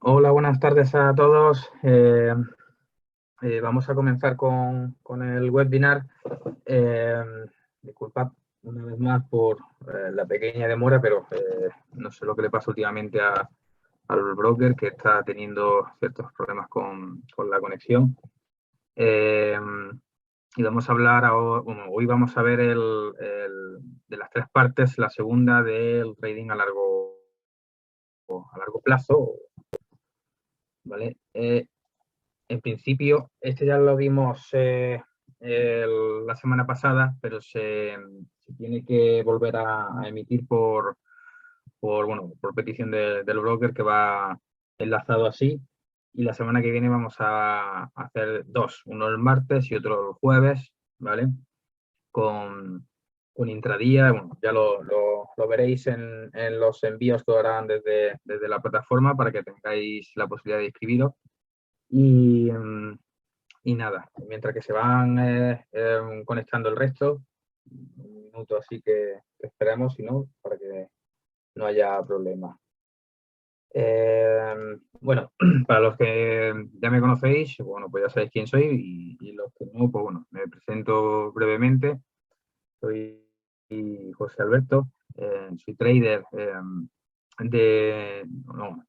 Hola, buenas tardes a todos. Vamos a comenzar con el webinar. Eh, Disculpad una vez más por la pequeña demora, pero no sé lo que le pasa últimamente al broker, que está teniendo ciertos problemas con la conexión. Y vamos a hablar, hoy vamos a ver de las tres partes, la segunda del trading a largo plazo, ¿vale? En principio, este ya lo vimos la semana pasada, pero se tiene que volver a emitir por petición del broker, que va enlazado así. Y la semana que viene vamos a hacer dos, uno el martes y otro el jueves, ¿vale? Con intradía. Bueno, ya lo veréis en los envíos que harán desde la plataforma, para que tengáis la posibilidad de inscribiros. Y nada, mientras que se van conectando el resto, un minuto así que esperemos, si no, para que no haya problema. Bueno, para los que ya me conocéis, bueno, pues ya sabéis quién soy, y los que no, pues bueno, me presento brevemente. Soy José Alberto, soy trader de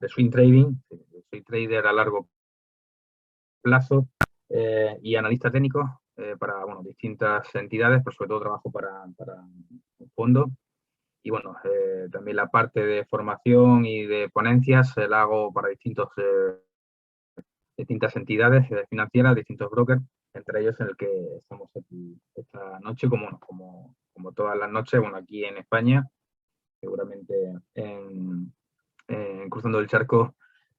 swing trading, soy trader a largo plazo, y analista técnico para distintas entidades, pero sobre todo trabajo para un fondo. Y bueno, también la parte de formación y de ponencias la hago para distintas entidades financieras, distintos brokers, entre ellos en el que estamos aquí esta noche, como todas las noches, bueno, aquí en España, seguramente cruzando el charco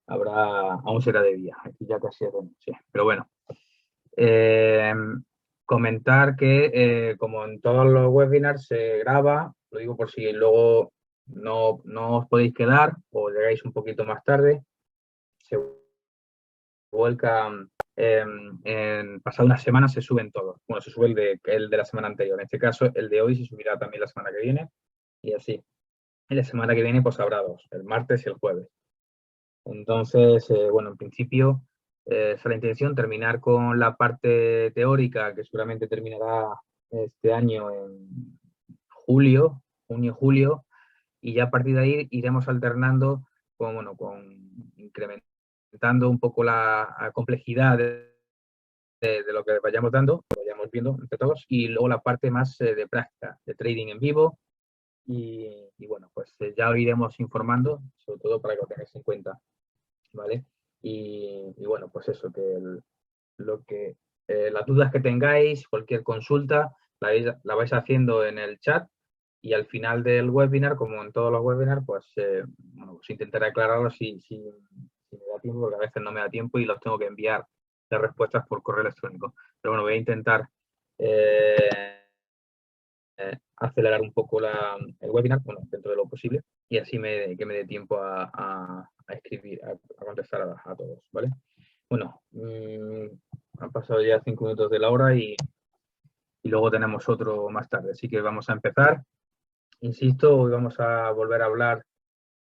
aún será de día, aquí ya casi es de noche, pero bueno. Eh, Comentar que, como en todos los webinars, se graba, lo digo por si luego no os podéis quedar o llegáis un poquito más tarde, se vuelca, pasada una semana se suben todos. Bueno, se sube el de la semana anterior, en este caso el de hoy se subirá también la semana que viene, y así. Y la semana que viene pues habrá dos, el martes y el jueves. Entonces, bueno, en principio es la intención terminar con la parte teórica, que seguramente terminará este año en junio, julio, y ya a partir de ahí iremos alternando con incrementando un poco la complejidad de lo que vayamos dando, lo vayamos viendo entre todos, y luego la parte más de práctica, de trading en vivo, y bueno, pues ya lo iremos informando, sobre todo para que lo tengáis en cuenta. ¿Vale? Y bueno, pues eso, las dudas que tengáis, cualquier consulta, la vais haciendo en el chat, y al final del webinar, como en todos los webinars, pues intentaré aclararlo si me da tiempo, porque a veces no me da tiempo y los tengo que enviar las respuestas por correo electrónico. Pero bueno, voy a intentar acelerar un poco el webinar, bueno, dentro de lo posible, y así que me dé tiempo a escribir, a contestar a todos, ¿vale? Bueno, han pasado ya 5 minutos de la hora, y luego tenemos otro más tarde, así que vamos a empezar. Insisto, hoy vamos a volver a hablar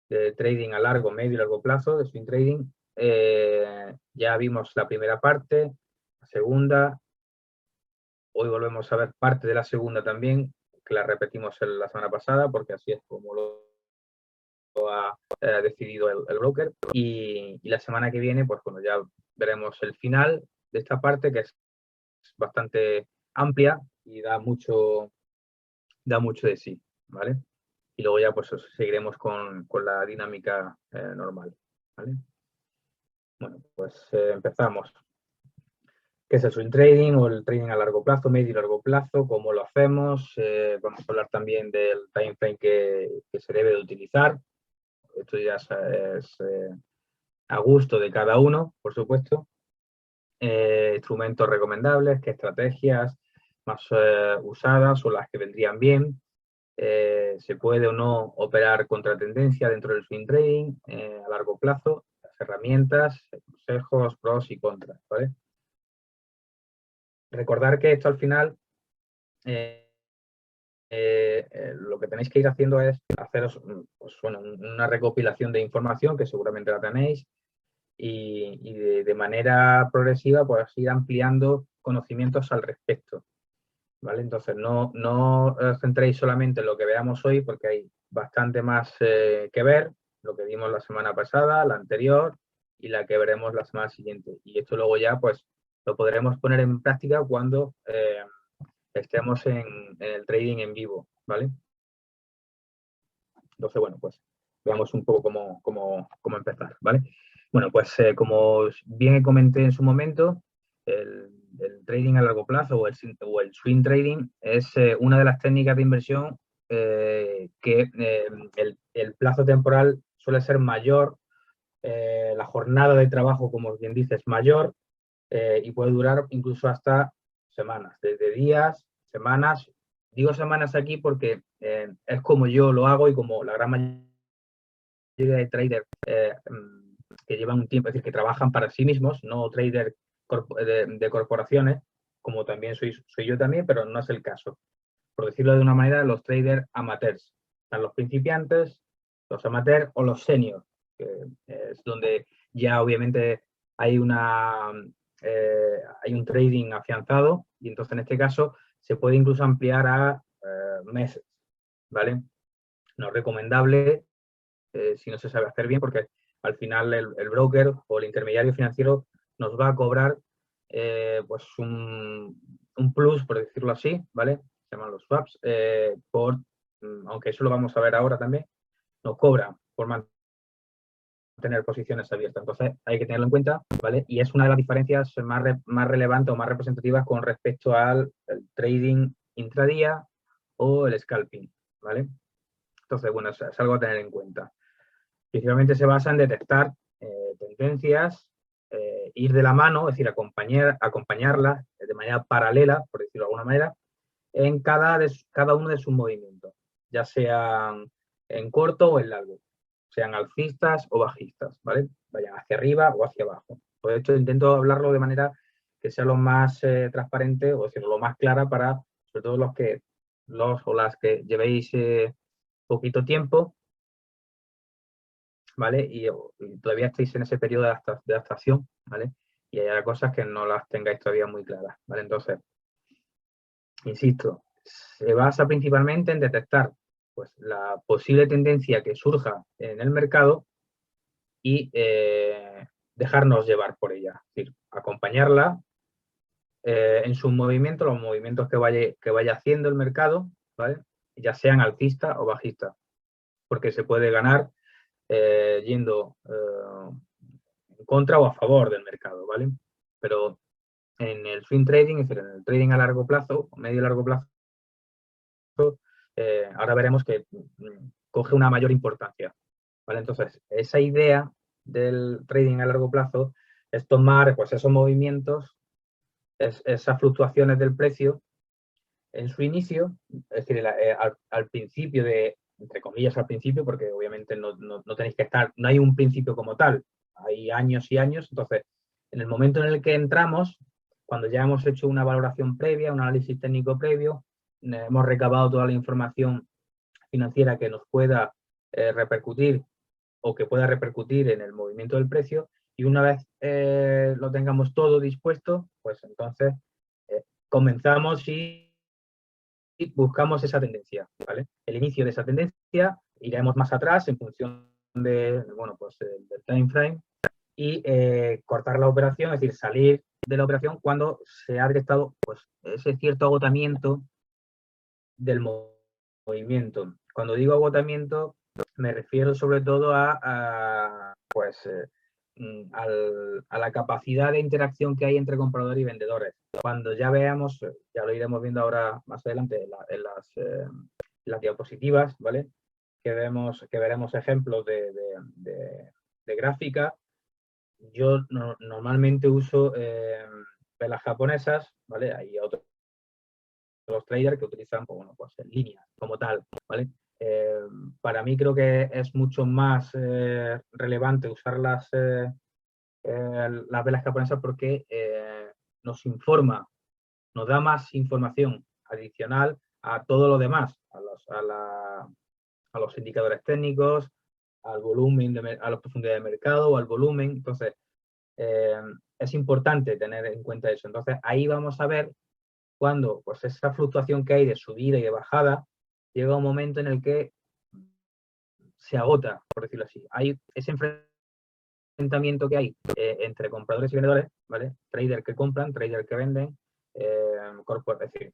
de trading a largo, medio y largo plazo, de swing trading. Ya vimos la primera parte, la segunda. Hoy volvemos a ver parte de la segunda también, que la repetimos la semana pasada, porque así es como lo ha decidido el broker. Y la semana que viene, pues bueno, ya veremos el final de esta parte, que es bastante amplia y da mucho de sí, ¿vale? Y luego ya pues seguiremos con la dinámica normal, ¿vale? Bueno, pues empezamos. ¿Qué es el swing trading o el trading a largo plazo, medio y largo plazo? ¿Cómo lo hacemos? Vamos a hablar también del time frame que se debe de utilizar. Esto ya es a gusto de cada uno, por supuesto. Instrumentos recomendables, qué estrategias más usadas o las que vendrían bien. Se puede o no operar contra tendencia dentro del swing trading a largo plazo, las herramientas, consejos, pros y contras, ¿vale? Recordar que esto al final lo que tenéis que ir haciendo es haceros pues, una recopilación de información, que seguramente la tenéis, y de manera progresiva pues ir ampliando conocimientos al respecto, ¿vale? Entonces no os centréis solamente en lo que veamos hoy porque hay bastante más que ver, lo que vimos la semana pasada, la anterior y la que veremos la semana siguiente. Y esto luego ya pues lo podremos poner en práctica cuando estemos en el trading en vivo, ¿vale? Entonces, bueno, pues veamos un poco cómo empezar, ¿vale? Bueno, pues como bien comenté en su momento, el trading a largo plazo o el swing trading es una de las técnicas de inversión que el plazo temporal suele ser mayor, la jornada de trabajo, como bien dices, es mayor y puede durar incluso hasta semanas, desde días, semanas. Digo semanas aquí porque es como yo lo hago y como la gran mayoría de traders que llevan un tiempo, es decir, que trabajan para sí mismos, no traders de corporaciones, como también soy yo también, pero no es el caso. Por decirlo de una manera, los traders amateurs. Están los principiantes, los amateurs o los seniors, que es donde ya obviamente hay hay un trading afianzado y entonces en este caso se puede incluso ampliar a meses, ¿vale? No es recomendable si no se sabe hacer bien, porque al final el broker o el intermediario financiero nos va a cobrar pues un plus, por decirlo así, ¿vale? Se llaman los swaps, aunque eso lo vamos a ver ahora también, nos cobra por mantener posiciones abiertas. Entonces hay que tenerlo en cuenta, ¿vale? Y es una de las diferencias más relevantes o más representativas con respecto al trading intradía o el scalping, ¿vale? Entonces, bueno, es algo a tener en cuenta. Principalmente se basa en detectar tendencias, ir de la mano, es decir, acompañarlas de manera paralela, por decirlo de alguna manera, en cada uno de sus movimientos, ya sean en corto o en largo, sean alcistas o bajistas, ¿vale? Vayan hacia arriba o hacia abajo. Por esto intento hablarlo de manera que sea lo más transparente, o decir, lo más clara para, sobre todo los o las que llevéis poquito tiempo, ¿vale? Y todavía estáis en ese periodo de adaptación, ¿vale? Y hay cosas que no las tengáis todavía muy claras, ¿vale? Entonces, insisto, se basa principalmente en detectar pues, la posible tendencia que surja en el mercado y dejarnos llevar por ella, es decir, acompañarla en sus movimientos, los movimientos que vaya haciendo el mercado, ¿vale? Ya sean alcistas o bajistas, porque se puede ganar yendo en contra o a favor del mercado, ¿vale? Pero en el swing trading, es decir, en el trading a largo plazo, o medio y largo plazo, ahora veremos que coge una mayor importancia, ¿vale? Entonces, esa idea del trading a largo plazo es tomar pues, esos movimientos, esas fluctuaciones del precio en su inicio, es decir, al principio entre comillas al principio, porque obviamente no tenéis que estar, no hay un principio como tal, hay años y años, entonces, en el momento en el que entramos, cuando ya hemos hecho una valoración previa, un análisis técnico previo, hemos recabado toda la información financiera que nos pueda repercutir o que pueda repercutir en el movimiento del precio, y una vez lo tengamos todo dispuesto, pues entonces comenzamos y buscamos esa tendencia, ¿vale? El inicio de esa tendencia, iremos más atrás en función bueno, pues, del time frame y cortar la operación, es decir, salir de la operación cuando se ha detectado pues, ese cierto agotamiento del movimiento. Cuando digo agotamiento, me refiero sobre todo pues, a la capacidad de interacción que hay entre compradores y vendedores. Cuando ya veamos, ya lo iremos viendo ahora más adelante en las diapositivas, ¿vale? Que veremos ejemplos de gráfica. Yo normalmente uso velas japonesas, ¿vale? Hay otros traders que utilizan, pues, bueno, pues en línea como tal, ¿vale? Para mí creo que es mucho más relevante usar las velas japonesas porque nos informa, nos da más información adicional a todo lo demás, a los indicadores técnicos, al volumen, a la profundidad de mercado o al volumen. Entonces, es importante tener en cuenta eso. Entonces, ahí vamos a ver cuando pues, esa fluctuación que hay de subida y de bajada llega un momento en el que se agota, por decirlo así. Hay ese enfrentamiento que hay entre compradores y vendedores, ¿vale? Traders que compran, traders que venden, es decir,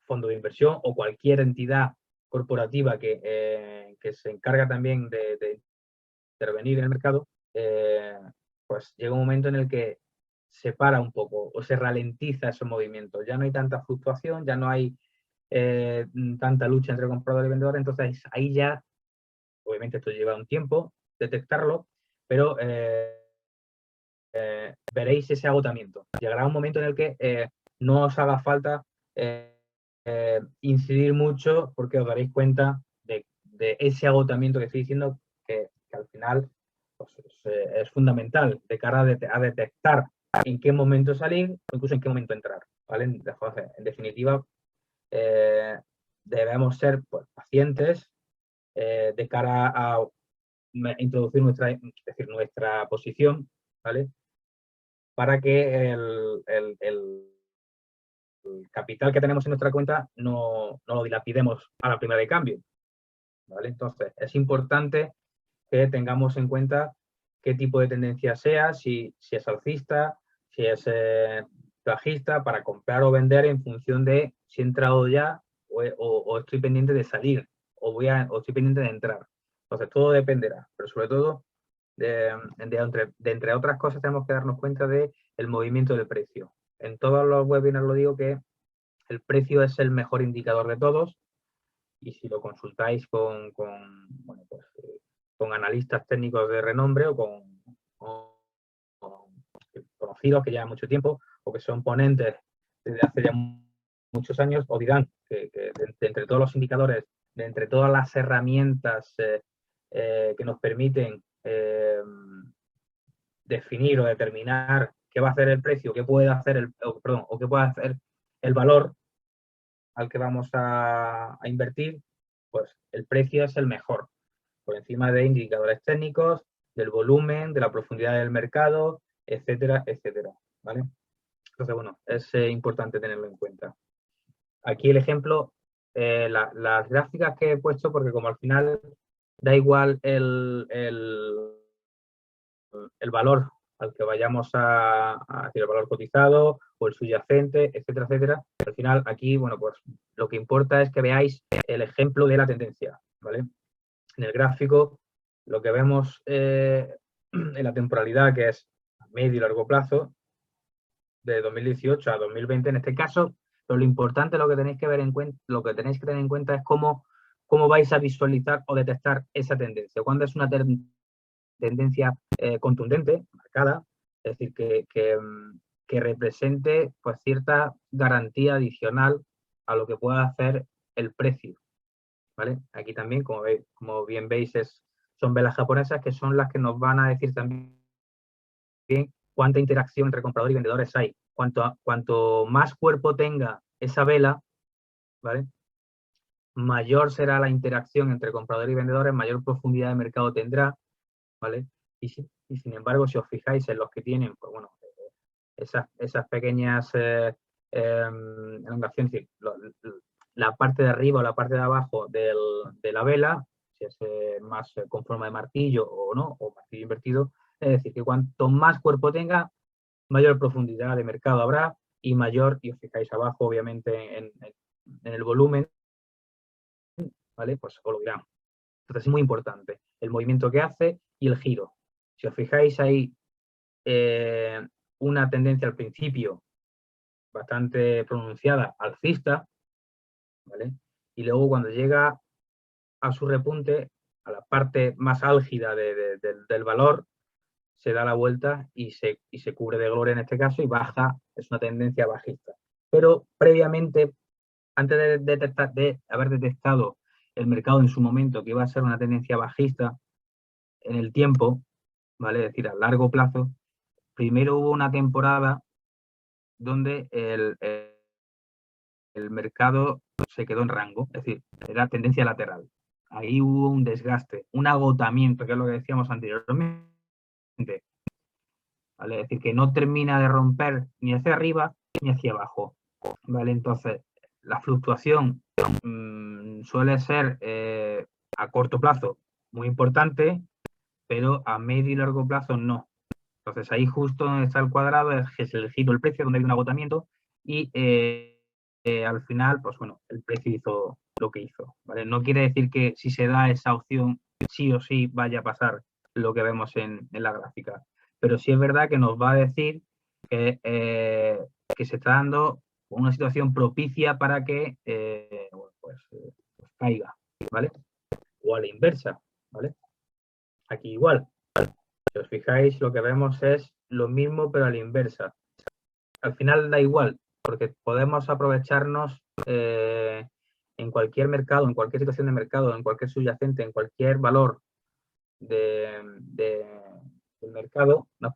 fondo de inversión o cualquier entidad corporativa que se encarga también de intervenir en el mercado, pues llega un momento en el que se para un poco o se ralentiza ese movimiento. Ya no hay tanta fluctuación, ya no hay tanta lucha entre comprador y vendedor, entonces ahí ya, obviamente esto lleva un tiempo detectarlo, pero veréis ese agotamiento. Llegará un momento en el que no os haga falta incidir mucho porque os daréis cuenta de ese agotamiento que estoy diciendo que al final pues, es fundamental de cara a detectar en qué momento salir o incluso en qué momento entrar. ¿Vale? En definitiva, debemos ser pues, pacientes de cara a introducir nuestra posición, ¿vale? Para que el capital que tenemos en nuestra cuenta no lo dilapidemos a la primera de cambio, ¿vale? Entonces, es importante que tengamos en cuenta qué tipo de tendencia sea, si es alcista, si es bajista, para comprar o vender en función de si he entrado ya o estoy pendiente de salir o estoy pendiente de entrar. Entonces, todo dependerá, pero sobre todo, entre otras cosas, tenemos que darnos cuenta del movimiento del precio. En todos los webinars lo digo que el precio es el mejor indicador de todos y si lo consultáis bueno, pues, con analistas técnicos de renombre o con conocidos que llevan mucho tiempo o que son ponentes desde hace ya muchos años, os dirán que de entre todos los indicadores, de entre todas las herramientas que nos permiten definir o determinar qué va a hacer el precio, qué puede hacer o qué puede hacer el valor al que vamos a invertir, pues el precio es el mejor, por encima de indicadores técnicos, del volumen, de la profundidad del mercado, etcétera, etcétera, ¿vale? Entonces, bueno, es importante tenerlo en cuenta. Aquí el ejemplo, las gráficas que he puesto, porque como al final da igual el valor al que vayamos a decir, el valor cotizado o el subyacente, etcétera, etcétera. Al final, aquí, bueno, pues lo que importa es que veáis el ejemplo de la tendencia, ¿vale? En el gráfico, lo que vemos en la temporalidad, que es a medio y largo plazo, de 2018 a 2020 en este caso, pero lo importante, lo que tenéis que tener en cuenta es cómo vais a visualizar o detectar esa tendencia. Cuando es una tendencia contundente, marcada, es decir, que represente pues, cierta garantía adicional a lo que pueda hacer el precio. ¿Vale? Aquí también, como bien veis, son velas japonesas que son las que nos van a decir también cuánta interacción entre compradores y vendedores hay. Cuanto más cuerpo tenga esa vela, ¿vale? Mayor será la interacción entre compradores y vendedores, mayor profundidad de mercado tendrá, ¿vale? Y sin embargo, si os fijáis en los que tienen, pues bueno, esas pequeñas elongaciones, la parte de arriba o la parte de abajo de la vela, si es más con forma de martillo o no, o martillo invertido, es decir, que cuanto más cuerpo tenga, mayor profundidad de mercado habrá y mayor, y os fijáis abajo, obviamente, en el volumen, ¿vale? Pues os lo dirán. Entonces es muy importante el movimiento que hace y el giro. Si os fijáis ahí, una tendencia al principio bastante pronunciada, alcista, ¿vale? Y luego cuando llega a su repunte, a la parte más álgida del valor, se da la vuelta y se cubre de gloria en este caso y baja, es una tendencia bajista. Pero previamente, antes de haber detectado el mercado en su momento que iba a ser una tendencia bajista en el tiempo, ¿vale? Es decir, a largo plazo, primero hubo una temporada donde el mercado se quedó en rango, es decir, era tendencia lateral. ahí hubo un desgaste, un agotamiento, que es lo que decíamos anteriormente, ¿vale? Es decir, que no termina de romper ni hacia arriba ni hacia abajo, ¿vale? Entonces, la fluctuación suele ser a corto plazo muy importante, pero a medio y largo plazo no. Entonces, ahí justo donde está el cuadrado es que es el giro del precio, donde hay un agotamiento, y al final, pues bueno, el precio hizo lo que hizo, ¿vale? No quiere decir que si se da esa opción, sí o sí vaya a pasar lo que vemos en la gráfica, pero sí es verdad que nos va a decir que se está dando una situación propicia para que bueno, pues caiga, ¿vale? O a la inversa, ¿vale? Aquí igual, si os fijáis, lo que vemos es lo mismo, pero a la inversa. Al final da igual, porque podemos aprovecharnos en cualquier mercado, en cualquier situación de mercado, en cualquier subyacente, en cualquier valor del mercado, nos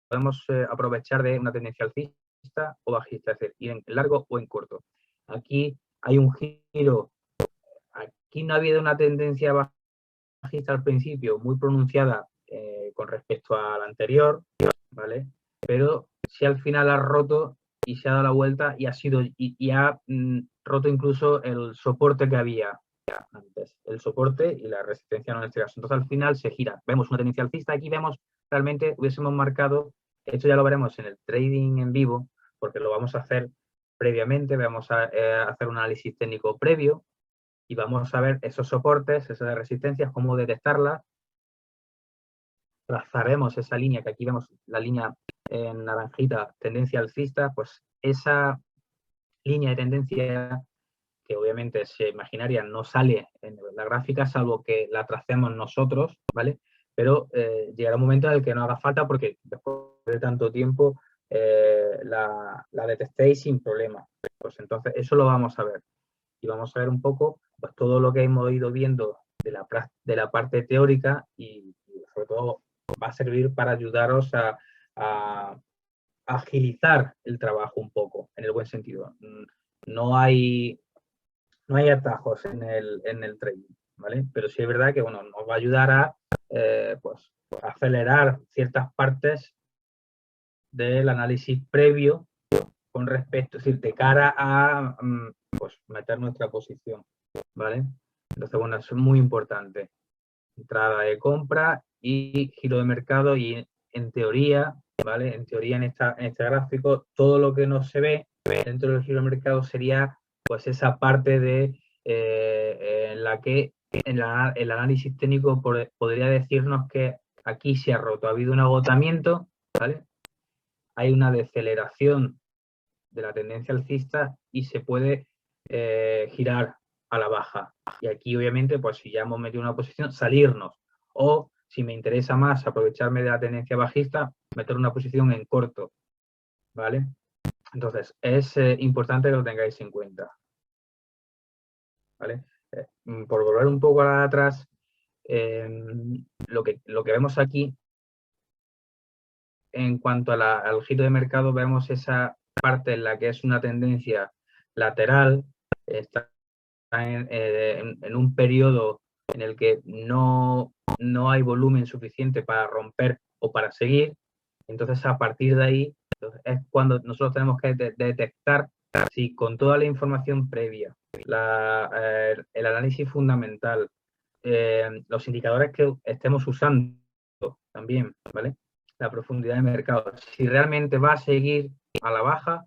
podemos aprovechar de una tendencia alcista o bajista, es decir, ir en largo o en corto. Aquí hay un giro, aquí no ha habido una tendencia bajista al principio muy pronunciada con respecto a la anterior, ¿vale? Pero si al final ha roto y se ha dado la vuelta y ha sido y ha roto incluso el soporte que había antes, el soporte y la resistencia no en este caso. Entonces al final se gira. Vemos una tendencia alcista, aquí vemos realmente hubiésemos marcado, esto ya lo veremos en el trading en vivo, porque lo vamos a hacer previamente, vamos a hacer un análisis técnico previo y vamos a ver esos soportes, esas resistencias, cómo detectarlas. Trazaremos esa línea, que aquí vemos la línea en naranjita, tendencia alcista, pues esa línea de tendencia, que obviamente se imaginaria, no sale en la gráfica, salvo que la tracemos nosotros, ¿vale? Pero llegará un momento en el que no haga falta porque después de tanto tiempo la detectéis sin problema. Pues entonces eso lo vamos a ver. Y vamos a ver un poco pues, todo lo que hemos ido viendo de la parte teórica y sobre todo va a servir para ayudaros a agilizar el trabajo un poco, en el buen sentido. No hay, no hay atajos en el trading, ¿vale? Pero sí es verdad que bueno, nos va a ayudar a pues, acelerar ciertas partes del análisis previo con respecto, es decir, de cara a pues, meter nuestra posición, ¿vale? Entonces, bueno, eso es muy importante. Entrada de compra y giro de mercado y en teoría, ¿vale? En teoría en este gráfico, todo lo que no se ve dentro del giro de mercado sería pues esa parte de en la que el análisis técnico podría decirnos que aquí se ha roto, ha habido un agotamiento, ¿vale? Hay una deceleración de la tendencia alcista y se puede girar a la baja. Y aquí, obviamente, pues si ya hemos metido una posición, salirnos. O, si me interesa más aprovecharme de la tendencia bajista, meter una posición en corto. ¿Vale? Entonces, es importante que lo tengáis en cuenta. ¿Vale? Por volver un poco atrás, lo que vemos aquí, en cuanto al giro de mercado, vemos esa parte en la que es una tendencia lateral, está en un periodo en el que no hay volumen suficiente para romper o para seguir, entonces a partir de ahí es cuando nosotros tenemos que detectar si con toda la información previa, el análisis fundamental, los indicadores que estemos usando también, ¿vale? La profundidad de mercado, si realmente va a seguir a la baja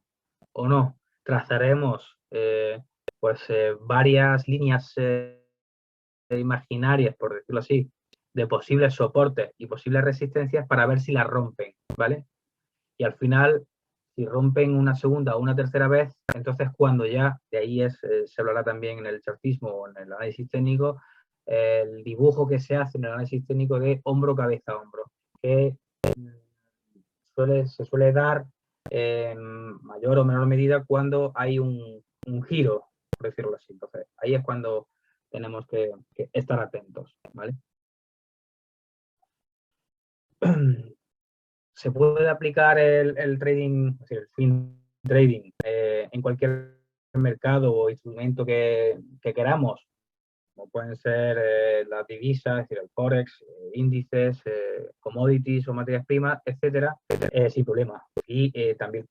o no. Trazaremos pues varias líneas imaginarias, por decirlo así, de posibles soportes y posibles resistencias para ver si las rompen, ¿vale? Y al final, si rompen una segunda o una tercera vez, entonces cuando ya, de ahí se hablará también en el chartismo o en el análisis técnico, el dibujo que se hace en el análisis técnico de hombro, cabeza, hombro, que se suele dar en mayor o menor medida cuando hay un giro, por decirlo así. Entonces, ahí es cuando tenemos que estar atentos, ¿vale? Se puede aplicar el trading, es decir, el swing trading en cualquier mercado o instrumento que queramos. como pueden ser las divisas, es decir, el forex, índices, commodities o materias primas, etcétera, sin problema. Y también,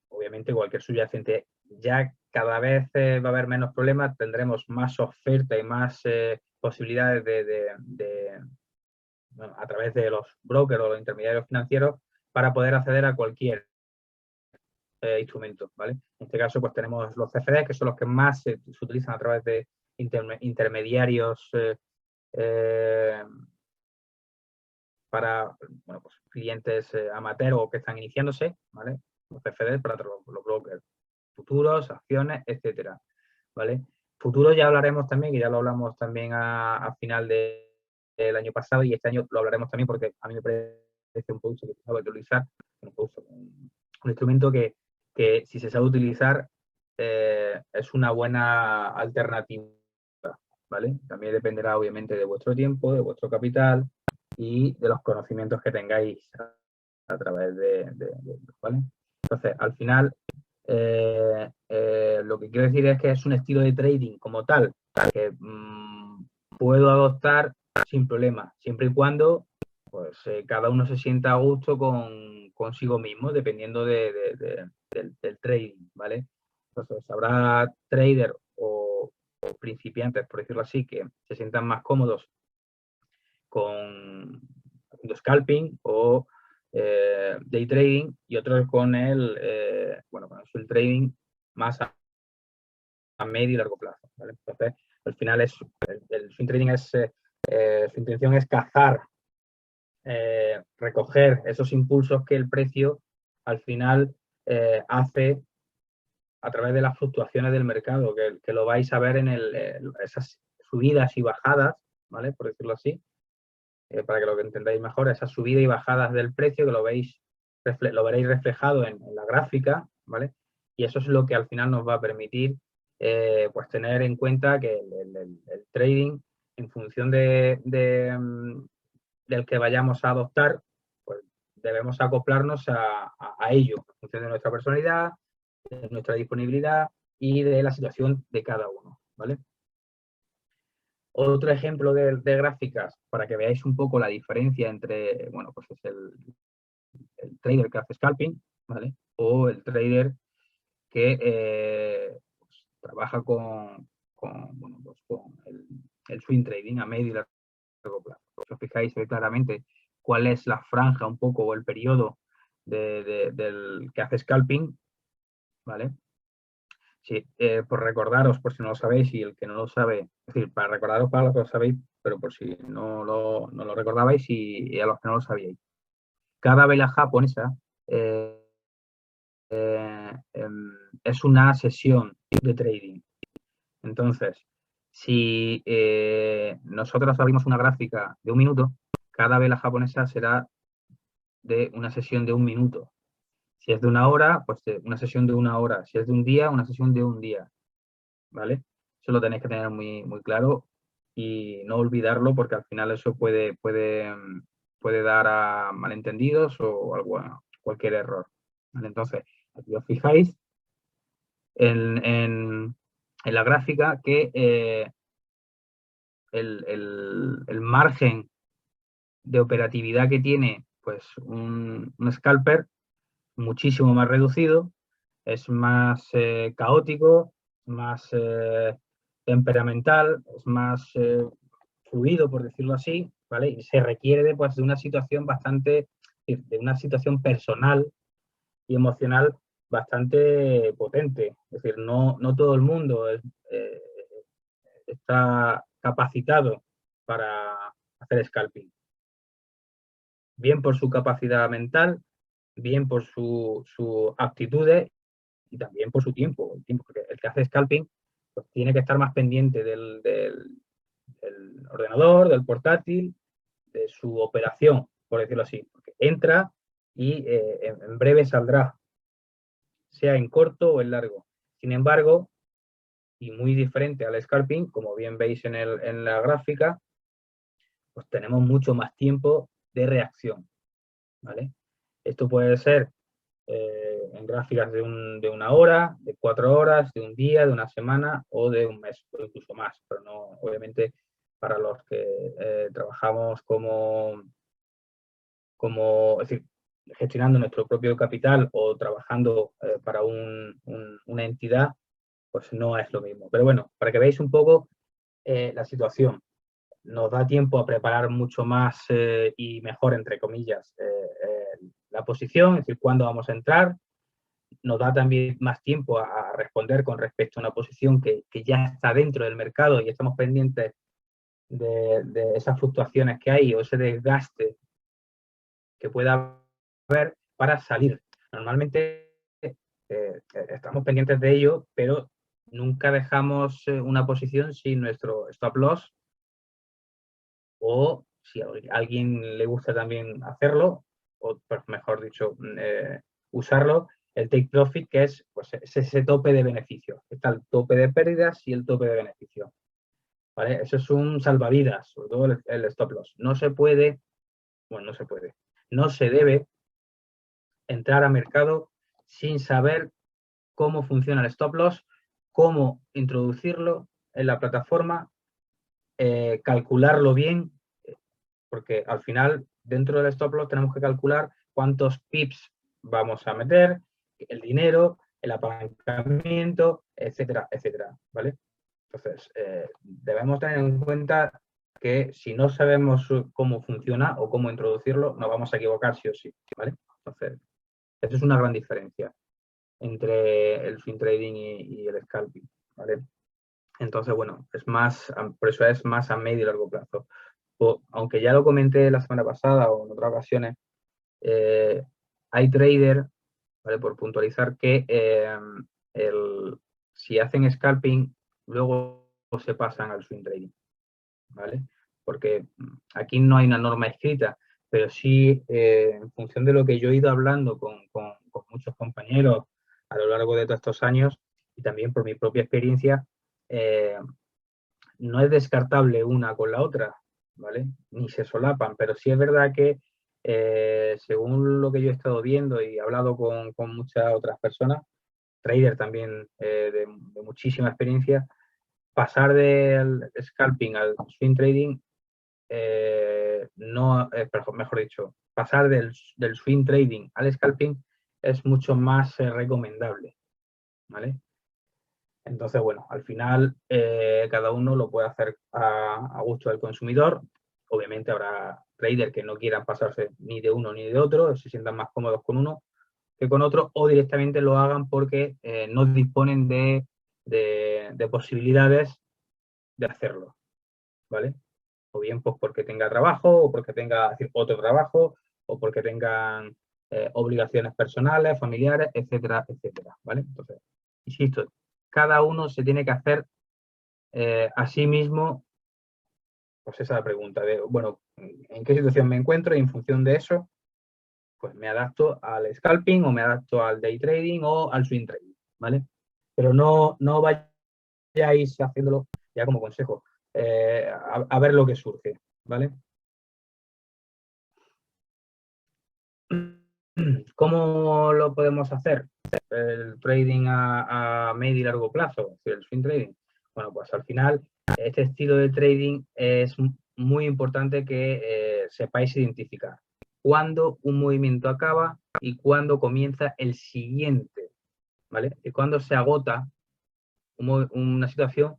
obviamente, cualquier subyacente. Ya cada vez va a haber menos problemas, tendremos más oferta y más posibilidades bueno, a través de los brokers o los intermediarios financieros para poder acceder a cualquier instrumento, ¿vale? En este caso, pues tenemos los CFDs, que son los que más se utilizan a través de intermediarios para bueno, pues, clientes amateur o que están iniciándose, ¿vale? Los CFDs para los brokers, futuros, acciones, etcétera, ¿vale? Futuros ya hablaremos también, que ya lo hablamos también a final del año pasado, y este año lo hablaremos también porque a mí me parece un producto que se sabe utilizar, un instrumento que si se sabe utilizar es una buena alternativa, ¿vale? También dependerá obviamente de vuestro tiempo, de vuestro capital y de los conocimientos que tengáis a través ¿vale? Entonces, al final, lo que quiero decir es que es un estilo de trading como tal, que puedo adoptar sin problema, siempre y cuando pues, cada uno se sienta a gusto consigo mismo, dependiendo del trading, ¿vale? Entonces, habrá traders o principiantes, por decirlo así, que se sientan más cómodos con haciendo scalping o day trading, y otros con bueno, con el trading más a medio y largo plazo, ¿vale? Entonces, al final el swing trading su intención es cazar, recoger esos impulsos que el precio al final hace a través de las fluctuaciones del mercado, que lo vais a ver en esas subidas y bajadas, ¿vale? Por decirlo así, para que lo entendáis mejor, esas subidas y bajadas del precio, que lo veréis reflejado en la gráfica, ¿vale? Y eso es lo que al final nos va a permitir pues tener en cuenta que el trading, en función del que vayamos a adoptar, pues debemos acoplarnos a ello, en función de nuestra personalidad, de nuestra disponibilidad y de la situación de cada uno, ¿vale? Otro ejemplo de gráficas, para que veáis un poco la diferencia entre, bueno, pues es el trader que hace scalping, ¿vale? O el trader que pues, trabaja bueno, pues con el swing trading a medio y largo plazo. Si os fijáis, ve claramente cuál es la franja un poco o el periodo del que hace scalping, ¿vale? Sí, por recordaros, por si no lo sabéis, y el que no lo sabe, es decir, para recordaros para lo que lo sabéis, pero por si no lo recordabais y a los que no lo sabíais. Cada vela japonesa es una sesión de trading. Entonces, si nosotros abrimos una gráfica de 1 minuto, cada vela japonesa será de una sesión de 1 minuto. Si es de 1 hora, pues una sesión de 1 hora. Si es de un día, una sesión de 1 día. ¿Vale? Eso lo tenéis que tener muy, muy claro y no olvidarlo, porque al final eso puede dar a malentendidos o cualquier error. ¿Vale? Entonces, aquí os fijáis en la gráfica que el margen de operatividad que tiene pues un scalper muchísimo más reducido, es más caótico, más temperamental, es más fluido, por decirlo así, ¿vale? Y se requiere pues, de una situación de una situación personal y emocional bastante potente. Es decir, no todo el mundo está capacitado para hacer scalping. Bien por su capacidad mental, bien por sus aptitudes y también por su tiempo. Porque el que hace scalping pues, tiene que estar más pendiente del ordenador, del portátil, de su operación, por decirlo así. Porque entra y en breve saldrá, sea en corto o en largo. Sin embargo, y muy diferente al scalping, como bien veis en la gráfica, pues tenemos mucho más tiempo de reacción, ¿vale? Esto puede ser en gráficas de una hora, de 4 horas, de un día, de una semana o de un mes, o incluso más, pero no, obviamente, para los que trabajamos es decir, gestionando nuestro propio capital o trabajando para una entidad, pues no es lo mismo. Pero bueno, para que veáis un poco la situación, nos da tiempo a preparar mucho más y mejor, entre comillas, la posición, es decir, cuándo vamos a entrar. Nos da también más tiempo a responder con respecto a una posición que ya está dentro del mercado y estamos pendientes de esas fluctuaciones que hay o ese desgaste que pueda haber para salir. Normalmente estamos pendientes de ello, pero nunca dejamos una posición sin nuestro stop loss, o si a alguien le gusta también hacerlo, o pues, mejor dicho, usarlo, el take profit, que es pues, ese tope de beneficio. Está el tope de pérdidas y el tope de beneficio. ¿Vale? Eso es un salvavidas, sobre todo el stop loss. No se puede, bueno, no se puede, no se debe entrar a mercado sin saber cómo funciona el stop loss, cómo introducirlo en la plataforma, calcularlo bien, porque al final dentro del stop loss tenemos que calcular cuántos pips vamos a meter, el dinero, el apalancamiento, etcétera, etcétera, ¿vale? Entonces, debemos tener en cuenta que si no sabemos cómo funciona o cómo introducirlo, nos vamos a equivocar sí o sí, ¿vale? Entonces, eso es una gran diferencia entre el swing trading y el scalping, ¿vale? Entonces, bueno, por eso es más a medio y largo plazo. Aunque ya lo comenté la semana pasada o en otras ocasiones, hay traders, ¿vale? Por puntualizar, que si hacen scalping, luego se pasan al swing trading, ¿vale? Porque aquí no hay una norma escrita, pero sí, en función de lo que yo he ido hablando con muchos compañeros a lo largo de todos estos años y también por mi propia experiencia, no es descartable una con la otra, ¿vale? Ni se solapan, pero sí es verdad que según lo que yo he estado viendo y he hablado con muchas otras personas, traders también de muchísima experiencia, pasar del scalping al swing trading, mejor dicho, pasar del swing trading al scalping es mucho más recomendable, ¿vale? Entonces, bueno, al final cada uno lo puede hacer a gusto del consumidor. Obviamente habrá traders que no quieran pasarse ni de uno ni de otro, se sientan más cómodos con uno que con otro, o directamente lo hagan porque no disponen de posibilidades de hacerlo, ¿vale? O bien pues porque tenga trabajo, o porque tenga otro trabajo, o porque tengan obligaciones personales, familiares, etcétera, etcétera, ¿vale? Entonces, insisto, cada uno se tiene que hacer a sí mismo pues esa pregunta de, bueno, ¿en qué situación me encuentro? Y en función de eso, pues me adapto al scalping o me adapto al day trading o al swing trading, ¿vale? Pero no vayáis haciéndolo, ya como consejo, a ver lo que surge, ¿vale? ¿Cómo lo podemos hacer? El trading a medio y largo plazo, el swing trading. Bueno, pues al final, este estilo de trading es muy importante que sepáis identificar cuándo un movimiento acaba y cuándo comienza el siguiente, ¿vale? Y cuándo se agota una situación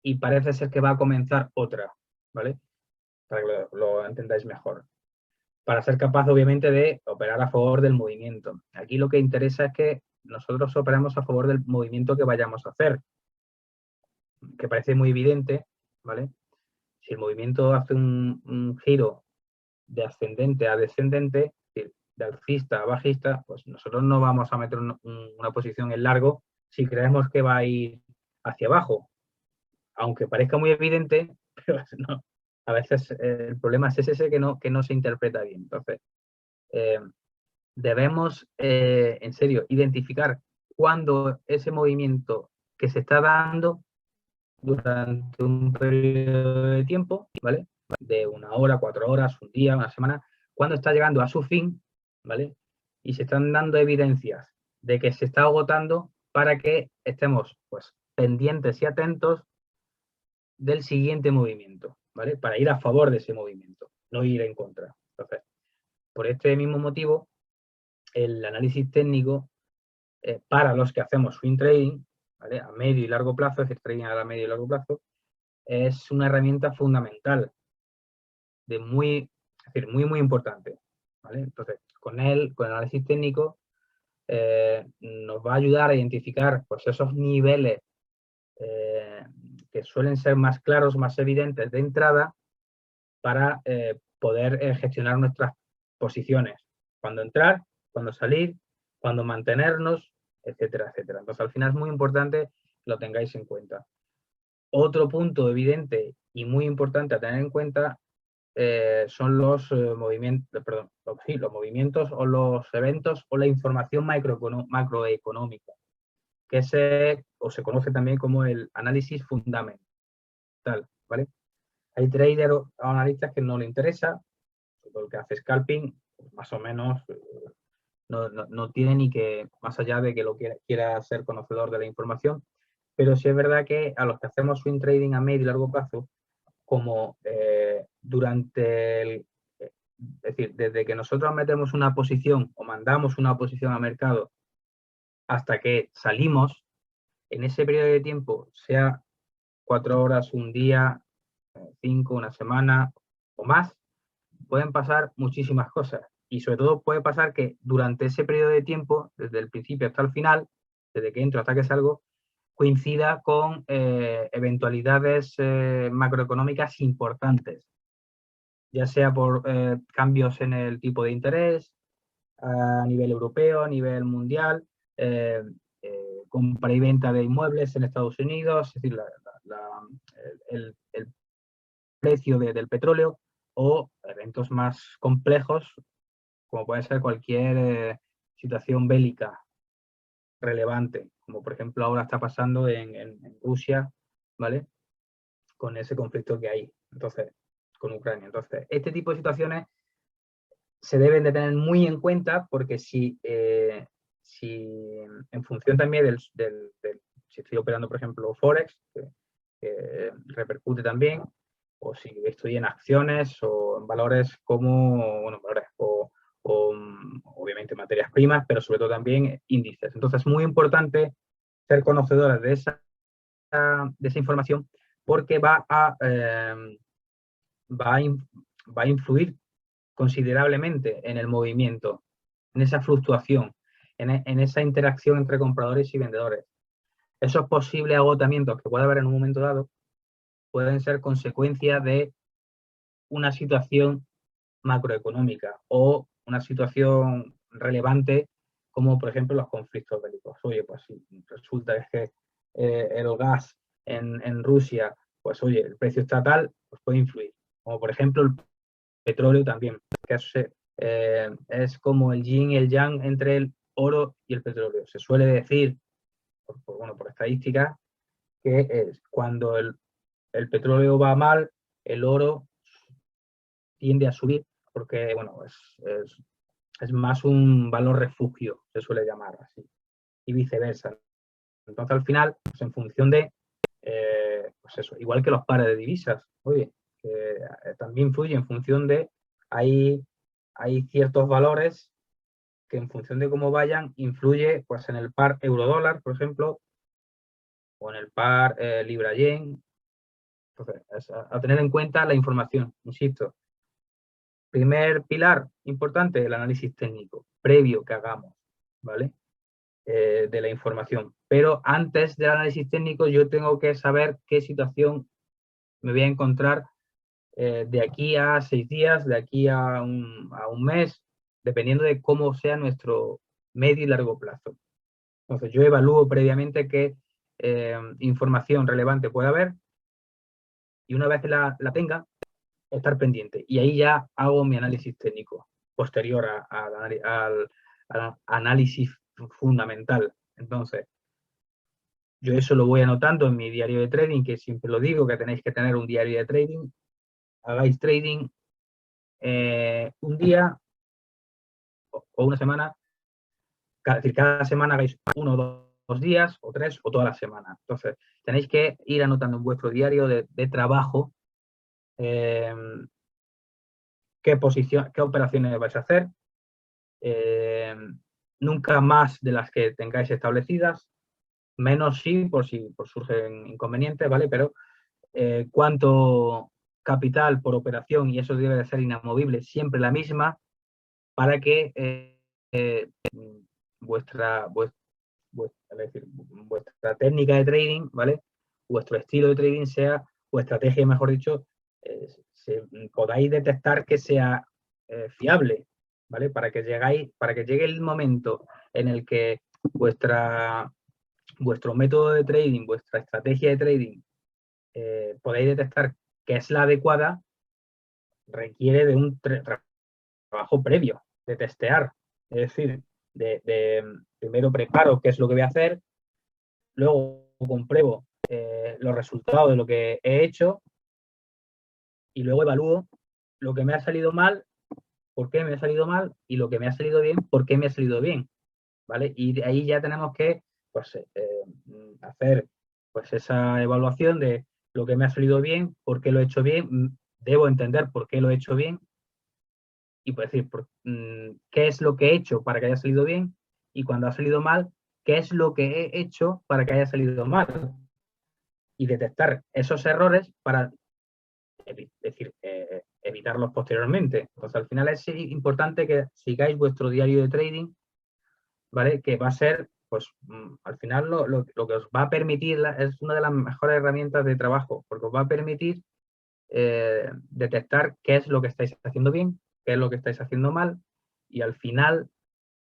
y parece ser que va a comenzar otra, ¿vale? Para que lo entendáis mejor. Para ser capaz, obviamente, de operar a favor del movimiento. Aquí lo que interesa es que nosotros operamos a favor del movimiento que vayamos a hacer, que parece muy evidente, ¿vale? Si el movimiento hace un giro de ascendente a descendente, de alcista a bajista, pues nosotros no vamos a meter una posición en largo si creemos que va a ir hacia abajo. Aunque parezca muy evidente, pero no. A veces el problema es ese que no se interpreta bien. Entonces, debemos, en serio, identificar cuándo ese movimiento que se está dando durante un periodo de tiempo, ¿vale? De 1 hora, 4 horas, un día, una semana, cuando está llegando a su fin, ¿vale? y se están dando evidencias de que se está agotando para que estemos pues, pendientes y atentos del siguiente movimiento, ¿vale? Para ir a favor de ese movimiento, no ir en contra. Entonces, por este mismo motivo, el análisis técnico, para los que hacemos swing trading, ¿vale? A medio y largo plazo, es decir, trading a medio y largo plazo, es una herramienta fundamental, muy importante, ¿vale? Entonces, con el análisis técnico, nos va a ayudar a identificar pues, esos niveles que suelen ser más claros, más evidentes de entrada para poder gestionar nuestras posiciones. Cuándo entrar, cuándo salir, cuándo mantenernos, etcétera, etcétera. Entonces, al final es muy importante que lo tengáis en cuenta. Otro punto evidente y muy importante a tener en cuenta son los movimientos, los movimientos o los eventos o la información macroeconómica, que se conoce también como el análisis fundamental, ¿vale? Hay traders o analistas que no le interesa, porque hace scalping, pues más o menos no tiene ni que, más allá de que lo quiera ser conocedor de la información, pero sí es verdad que a los que hacemos swing trading a medio y largo plazo, como es decir, desde que nosotros metemos una posición o mandamos una posición a mercado hasta que salimos, en ese periodo de tiempo, sea 4 horas, un día, 5, una semana o más, pueden pasar muchísimas cosas. Y sobre todo puede pasar que durante ese periodo de tiempo, desde el principio hasta el final, desde que entro hasta que salgo, coincida con eventualidades macroeconómicas importantes, ya sea por cambios en el tipo de interés, a nivel europeo, a nivel mundial, compra y venta de inmuebles en Estados Unidos, es decir, el precio del petróleo, o eventos más complejos, como puede ser cualquier situación bélica relevante, como por ejemplo ahora está pasando en Rusia, ¿vale? Con ese conflicto que hay, entonces, con Ucrania. Entonces, este tipo de situaciones se deben de tener muy en cuenta porque si en función también si estoy operando, por ejemplo, Forex, que repercute también, o si estoy en acciones o en valores como, bueno, valores o obviamente materias primas, pero sobre todo también índices. Entonces es muy importante ser conocedores de esa información porque va a influir considerablemente en el movimiento, en esa fluctuación, en esa interacción entre compradores y vendedores. Esos posibles agotamientos que puede haber en un momento dado pueden ser consecuencia de una situación macroeconómica o una situación relevante como por ejemplo los conflictos bélicos. Oye, pues si resulta que el gas en Rusia, pues oye, el precio está tal, pues puede influir. Como por ejemplo el petróleo también, que es como el yin y el yang entre el oro y el petróleo. Se suele decir, por estadísticas, que cuando el petróleo va mal, el oro tiende a subir, porque bueno, es más un valor refugio, se suele llamar así, y viceversa. Entonces, al final, pues en función de, pues eso, igual que los pares de divisas, oye, que también influye en función de, hay ciertos valores que en función de cómo vayan, influye pues en el par euro-dólar, por ejemplo, o en el par libra-yen. Entonces, es a tener en cuenta la información, insisto. Primer pilar importante, el análisis técnico, previo que hagamos, ¿vale? De la información. Pero antes del análisis técnico yo tengo que saber qué situación me voy a encontrar de aquí a 6 días, de aquí a un mes, dependiendo de cómo sea nuestro medio y largo plazo. Entonces yo evalúo previamente qué información relevante puede haber y una vez que la tenga, estar pendiente. Y ahí ya hago mi análisis técnico posterior al análisis fundamental. Entonces, yo eso lo voy anotando en mi diario de trading, que siempre lo digo, que tenéis que tener un diario de trading. Hagáis trading un día o una semana decir, cada semana hagáis 1 o 2 días, o 3, o toda la semana. Entonces, tenéis que ir anotando en vuestro diario de trabajo qué operaciones vais a hacer, nunca más de las que tengáis establecidas, menos sí, por si surgen inconvenientes, ¿vale? Pero cuánto capital por operación, y eso debe de ser inamovible, siempre la misma, para que vuestra técnica de trading, ¿vale? Vuestro estilo de trading sea, o estrategia, mejor dicho, podáis detectar que sea fiable, ¿vale? Para que llegue el momento en el que vuestro método de trading, vuestra estrategia de trading, podáis detectar que es la adecuada, requiere de un trabajo previo, de testear, es decir, primero preparo qué es lo que voy a hacer, luego compruebo los resultados de lo que he hecho y luego evalúo lo que me ha salido mal, por qué me ha salido mal, y lo que me ha salido bien, por qué me ha salido bien, ¿vale? Y de ahí ya tenemos que pues, hacer pues esa evaluación de lo que me ha salido bien, por qué lo he hecho bien, debo entender por qué lo he hecho bien, y pues decir qué es lo que he hecho para que haya salido bien, y cuando ha salido mal, qué es lo que he hecho para que haya salido mal, y detectar esos errores para evitarlos posteriormente. Entonces, al final es importante que sigáis vuestro diario de trading, ¿vale? Que va a ser, pues, al final lo que os va a permitir, es una de las mejores herramientas de trabajo, porque os va a permitir detectar qué es lo que estáis haciendo bien, qué es lo que estáis haciendo mal, y al final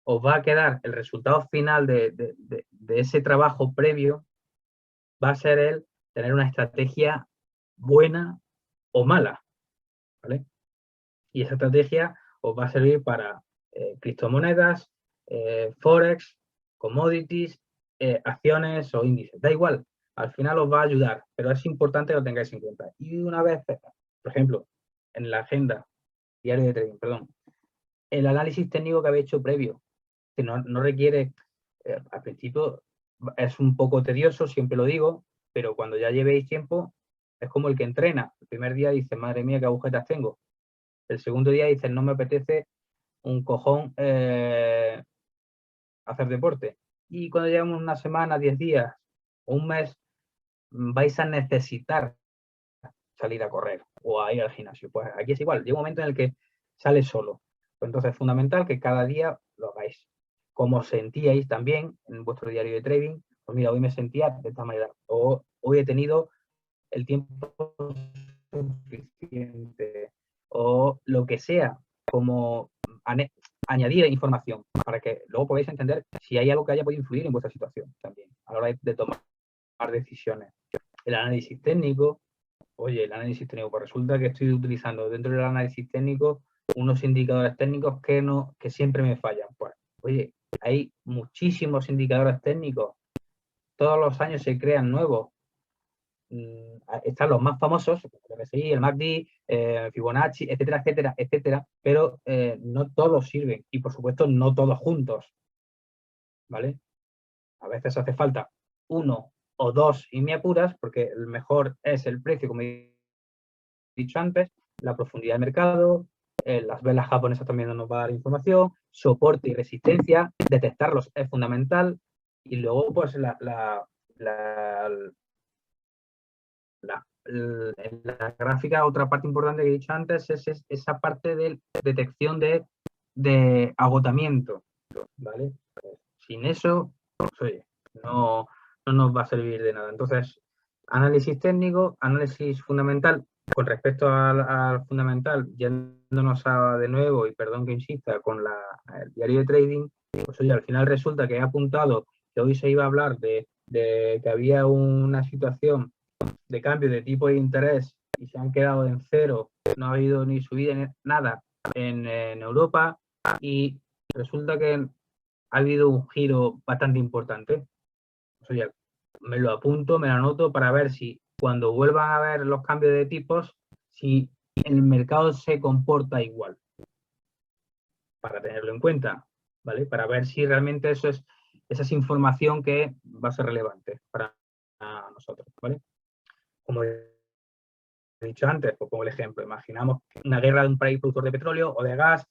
os va a quedar el resultado final de ese trabajo previo, va a ser el tener una estrategia buena o mala, ¿vale? Y esa estrategia os va a servir para criptomonedas, forex, commodities, acciones o índices, da igual, al final os va a ayudar, pero es importante que lo tengáis en cuenta. Y una vez, por ejemplo, en la agenda, diario de trading, perdón, el análisis técnico que habéis hecho previo, que no requiere, al principio es un poco tedioso, siempre lo digo, pero cuando ya llevéis tiempo, es como el que entrena. El primer día dice, madre mía, qué agujetas tengo. El segundo día dice, no me apetece un cojón hacer deporte. Y cuando llevamos una semana, 10 días o un mes, vais a necesitar salir a correr o a ir al gimnasio. Pues aquí es igual, llega un momento en el que sale solo. Pues entonces es fundamental que cada día lo hagáis. Como sentíais también en vuestro diario de trading, pues mira, hoy me sentía de esta manera, o hoy he tenido el tiempo suficiente, o lo que sea, como añadir información para que luego podáis entender si hay algo que haya podido influir en vuestra situación también a la hora de tomar decisiones. El análisis técnico, oye, el análisis técnico, pues resulta que estoy utilizando dentro del análisis técnico unos indicadores técnicos que siempre me fallan. Pues, oye, hay muchísimos indicadores técnicos, todos los años se crean nuevos. Están los más famosos, el RSI, el MACD, Fibonacci, etcétera, etcétera, etcétera, pero no todos sirven y, por supuesto, no todos juntos, ¿vale? A veces hace falta uno o dos y me apuras, porque el mejor es el precio, como he dicho antes, la profundidad del mercado, las velas japonesas también nos va a dar información, soporte y resistencia, detectarlos es fundamental, y luego pues en la gráfica, otra parte importante que he dicho antes es esa parte de detección de agotamiento, ¿vale? Sin eso, pues, oye, no nos va a servir de nada. Entonces, análisis técnico, análisis fundamental. Con respecto al fundamental, yéndonos de nuevo, y perdón que insista, con el diario de trading, pues oye, al final resulta que he apuntado que hoy se iba a hablar de que había una situación de cambio de tipo de interés y se han quedado en cero, no ha habido ni subida ni nada en Europa, y resulta que ha habido un giro bastante importante. Pues, oye, me lo apunto, me lo anoto para ver si cuando vuelvan a ver los cambios de tipos, si el mercado se comporta igual, para tenerlo en cuenta, ¿vale? Para ver si realmente esa es información que va a ser relevante para nosotros, ¿vale? Como he dicho antes, pues pongo el ejemplo, imaginamos una guerra de un país productor de petróleo o de gas,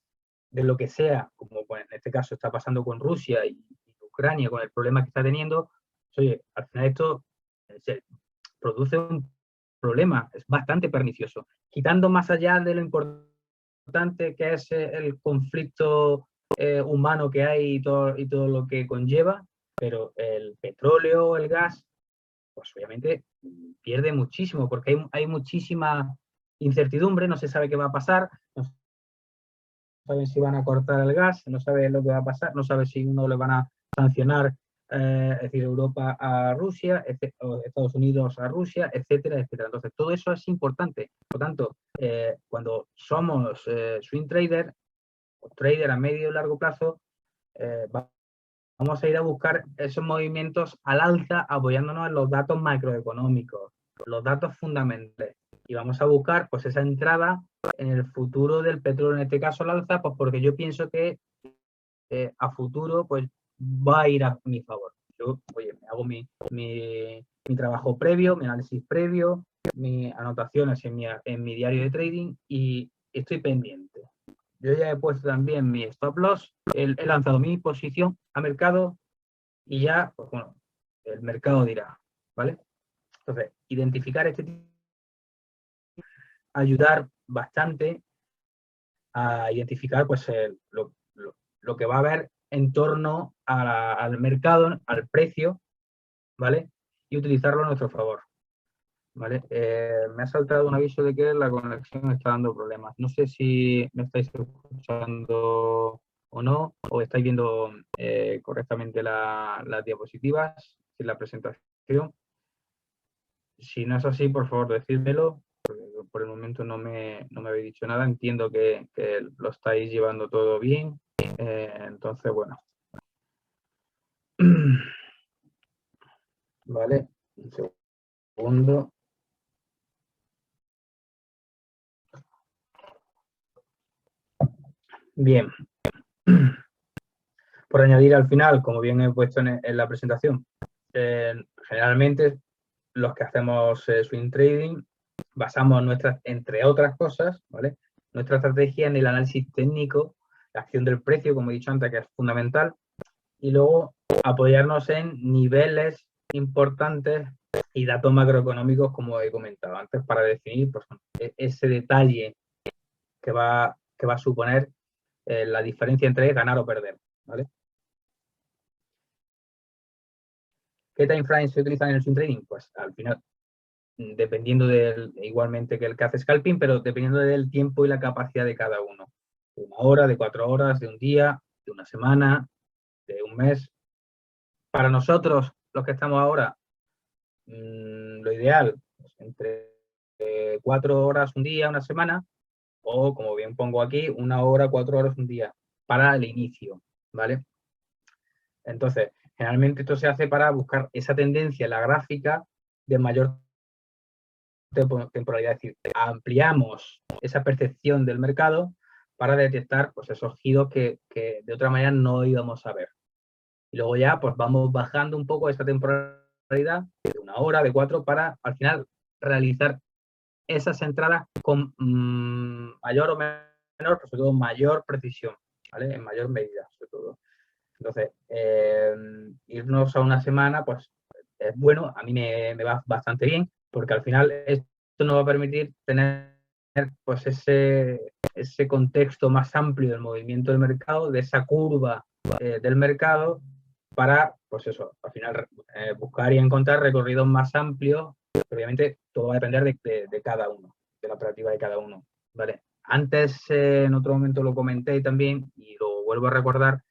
de lo que sea, como pues, en este caso está pasando con Rusia y Ucrania, con el problema que está teniendo, oye, al final esto se produce un problema, es bastante pernicioso. Quitando más allá de lo importante que es el conflicto humano que hay y todo lo que conlleva, pero el petróleo, el gas, pues obviamente pierde muchísimo, porque hay muchísima incertidumbre, no se sabe qué va a pasar, no saben si van a cortar el gas, no saben lo que va a pasar, no saben si uno le van a sancionar, es decir, Europa a Rusia, o Estados Unidos a Rusia, etcétera, etcétera. Entonces, todo eso es importante. Por lo tanto, cuando somos swing trader, o trader a medio y largo plazo, vamos a ir a buscar esos movimientos al alza apoyándonos en los datos macroeconómicos, los datos fundamentales. Y vamos a buscar pues esa entrada en el futuro del petróleo, en este caso al alza, pues porque yo pienso que a futuro pues va a ir a mi favor. Yo, oye, me hago mi trabajo previo, mi análisis previo, mis anotaciones en mi diario de trading y estoy pendiente. Yo ya he puesto también mi stop loss, he lanzado mi posición a mercado y ya, pues bueno, el mercado dirá, ¿vale? Entonces, identificar este tipo, ayudar bastante a identificar pues lo que va a haber en torno al mercado, al precio, ¿vale? Y utilizarlo a nuestro favor, ¿vale? Me ha saltado un aviso de que la conexión está dando problemas. No sé si me estáis escuchando o no, o estáis viendo correctamente las diapositivas y la presentación. Si no es así, por favor, decídmelo. Por el momento no me habéis dicho nada. Entiendo que lo estáis llevando todo bien. Entonces, bueno. Vale, un segundo. Bien. Por añadir al final, como bien he puesto en la presentación, generalmente los que hacemos swing trading basamos nuestras, entre otras cosas, ¿vale? Nuestra estrategia en el análisis técnico, la acción del precio, como he dicho antes, que es fundamental, y luego apoyarnos en niveles importantes y datos macroeconómicos, como he comentado antes, para definir pues, ese detalle que va a suponer la diferencia entre ganar o perder, ¿vale? ¿Qué time frames se utilizan en el swing trading? Pues al final, dependiendo igualmente que el que hace scalping, pero dependiendo del tiempo y la capacidad de cada uno. De 1 hora, de 4 horas, de un día, de una semana, de un mes. Para nosotros, los que estamos ahora, lo ideal, pues, entre 4 horas un día, una semana, o como bien pongo aquí, 1 hora, 4 horas un día, para el inicio, ¿vale? Entonces, generalmente esto se hace para buscar esa tendencia en la gráfica de mayor temporalidad, es decir, ampliamos esa percepción del mercado para detectar pues, esos giros que de otra manera no íbamos a ver. Y luego ya pues vamos bajando un poco esta temporalidad de 1 hora, de 4, para al final realizar esas entradas con mayor o menor, pero sobre todo mayor precisión, ¿vale? En mayor medida, sobre todo. Entonces, irnos a una semana, pues es bueno, a mí me va bastante bien, porque al final esto nos va a permitir tener pues ese contexto más amplio del movimiento del mercado, de esa curva del mercado, para, pues eso, al final buscar y encontrar recorridos más amplios. Obviamente todo va a depender de cada uno, de la operativa de cada uno, ¿vale? Antes, en otro momento lo comenté también, y lo vuelvo a recordar,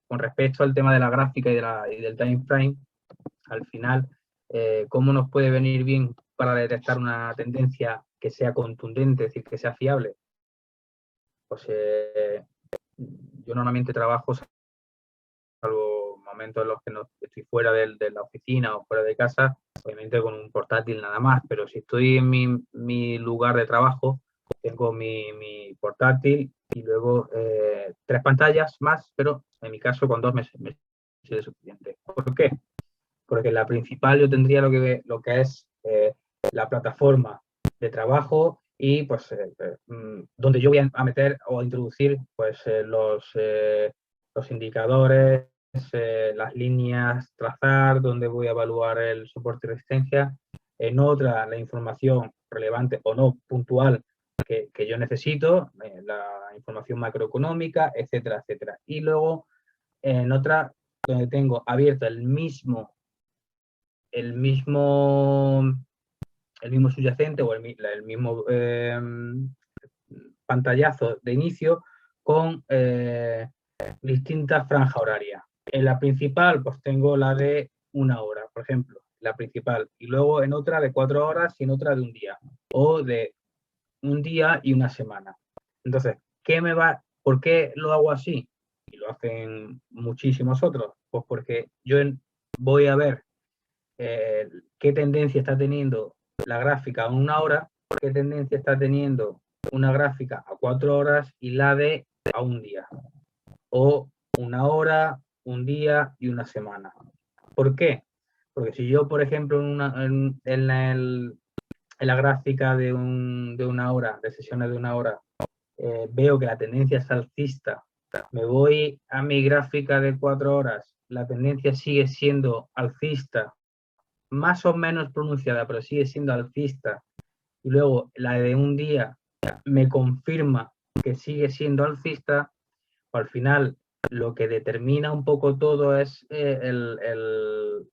con respecto al tema de la gráfica y del time frame, al final, ¿cómo nos puede venir bien para detectar una tendencia que sea contundente, es decir, que sea fiable? Pues yo normalmente trabajo, salvo momentos en los que no estoy fuera de la oficina o fuera de casa, obviamente con un portátil nada más, pero si estoy en mi lugar de trabajo, tengo mi portátil y luego 3 pantallas más, pero en mi caso con 2 me sigue suficiente. ¿Por qué? Porque la principal yo tendría lo que es la plataforma de trabajo y pues donde yo voy a meter o a introducir pues los indicadores, las líneas, trazar, donde voy a evaluar el soporte y resistencia. En otra, la información relevante o no puntual que yo necesito, la información macroeconómica, etcétera, etcétera. Y luego en otra, donde tengo abierto el mismo subyacente o el mismo pantallazo de inicio con distintas franjas horarias. En la principal, pues tengo la de 1 hora, por ejemplo, la principal, y luego en otra de 4 horas y en otra de un día, o de un día y una semana. Entonces, ¿por qué lo hago así? Y lo hacen muchísimos otros, pues porque yo voy a ver qué tendencia está teniendo la gráfica a 1 hora, qué tendencia está teniendo una gráfica a 4 horas y la de a un día. O 1 hora, un día y una semana. ¿Por qué? Porque si yo, por ejemplo, en la gráfica de 1 hora, de sesiones de 1 hora, veo que la tendencia es alcista, me voy a mi gráfica de 4 horas, la tendencia sigue siendo alcista, más o menos pronunciada, pero sigue siendo alcista, y luego la de un día me confirma que sigue siendo alcista, al final lo que determina un poco todo es el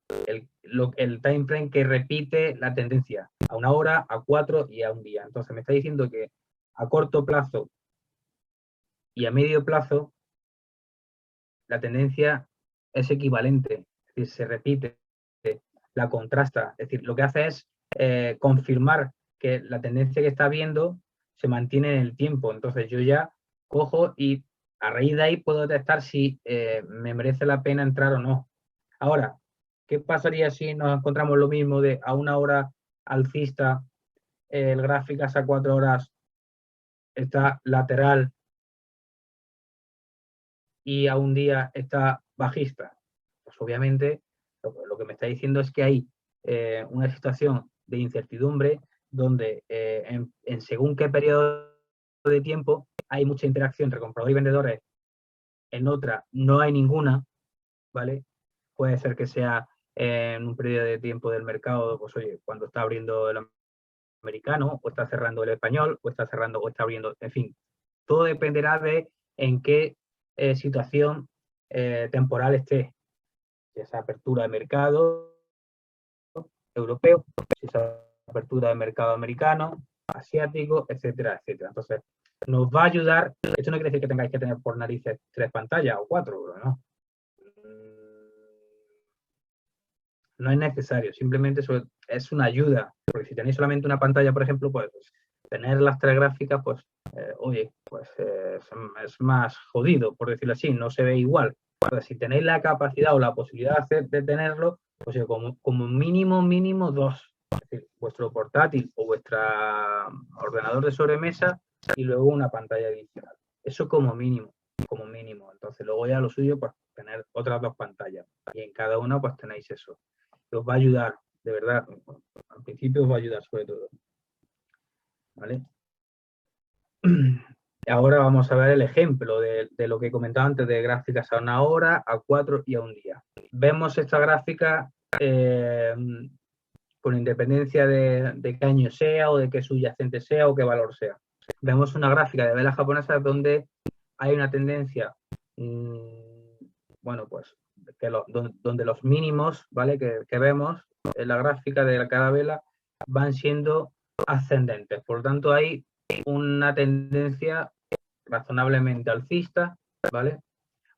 time frame que repite la tendencia, a 1 hora, a 4 y a un día. Entonces me está diciendo que a corto plazo y a medio plazo la tendencia es equivalente, es decir, se repite, la contrasta, es decir, lo que hace es confirmar que la tendencia que está viendo se mantiene en el tiempo. Entonces yo ya cojo y a raíz de ahí puedo detectar si me merece la pena entrar o no. Ahora, ¿qué pasaría si nos encontramos lo mismo de a 1 hora alcista, el gráfico a 4 horas está lateral y a un día está bajista? Pues obviamente lo que me está diciendo es que hay una situación de incertidumbre donde en según qué periodo de tiempo hay mucha interacción entre compradores y vendedores, en otra no hay ninguna, ¿vale? Puede ser que sea en un periodo de tiempo del mercado, pues oye, cuando está abriendo el americano, o está cerrando el español, o está cerrando, o está abriendo, en fin, todo dependerá de en qué situación temporal esté, si esa apertura de mercado europeo, si esa apertura de mercado americano, asiático, etcétera, etcétera. Entonces, nos va a ayudar, esto no quiere decir que tengáis que tener por narices 3 pantallas o 4, ¿no? No es necesario, simplemente es una ayuda, porque si tenéis solamente una pantalla, por ejemplo, pues tener las 3 gráficas, pues, oye, pues es más jodido, por decirlo así, no se ve igual. Entonces, si tenéis la capacidad o la posibilidad de tenerlo, pues como mínimo 2. Es decir, vuestro portátil o vuestro ordenador de sobremesa y luego una pantalla adicional. Eso como mínimo. Entonces, luego ya lo suyo, pues tener otras 2 pantallas. Y en cada una, pues tenéis eso. Os va a ayudar, de verdad. Al principio os va a ayudar sobre todo. ¿Vale? Ahora vamos a ver el ejemplo de lo que he comentado antes de gráficas a 1 hora, a 4 y a un día. Vemos esta gráfica con independencia de qué año sea o de qué subyacente sea o qué valor sea. Vemos una gráfica de velas japonesas donde hay una tendencia, bueno, pues donde los mínimos, ¿vale? Que vemos en la gráfica de cada vela van siendo ascendentes. Por lo tanto, hay una tendencia razonablemente alcista, ¿vale?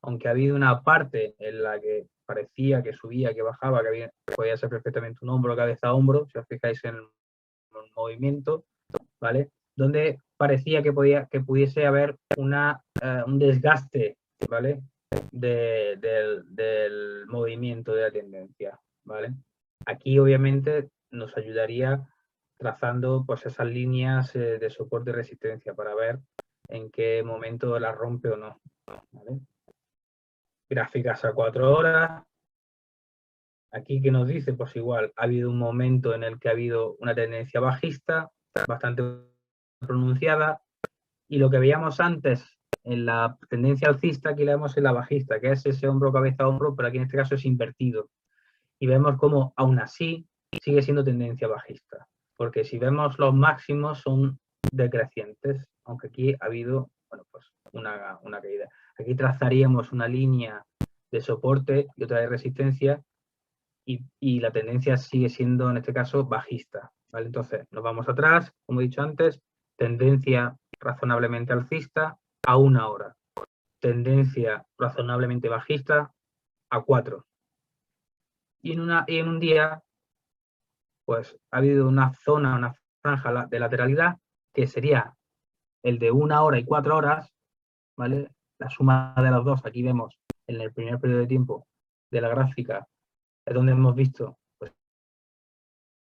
Aunque ha habido una parte en la que parecía que subía, que bajaba, que podía ser perfectamente un hombro, cabeza, hombro, si os fijáis en el movimiento, ¿vale? Donde parecía que pudiese haber un desgaste, ¿vale? Del movimiento de la tendencia, ¿vale? Aquí obviamente nos ayudaría trazando pues esas líneas de soporte y resistencia para ver en qué momento la rompe o no, ¿vale? Gráficas a 4 horas. Aquí, ¿qué nos dice? Pues igual, ha habido un momento en el que ha habido una tendencia bajista bastante pronunciada, y lo que veíamos antes en la tendencia alcista, aquí la vemos en la bajista, que es ese hombro, cabeza, hombro, pero aquí en este caso es invertido. Y vemos cómo, aún así, sigue siendo tendencia bajista. Porque si vemos los máximos son decrecientes, aunque aquí ha habido, bueno, pues una caída. Aquí trazaríamos una línea de soporte y otra de resistencia, y la tendencia sigue siendo, en este caso, bajista, ¿vale? Entonces, nos vamos atrás, como he dicho antes, tendencia razonablemente alcista a 1 hora, tendencia razonablemente bajista a 4. Y en un día, pues ha habido una zona, una franja de lateralidad, que sería el de 1 hora y 4 horas, ¿vale? La suma de los dos, aquí vemos en el primer periodo de tiempo de la gráfica, es donde hemos visto pues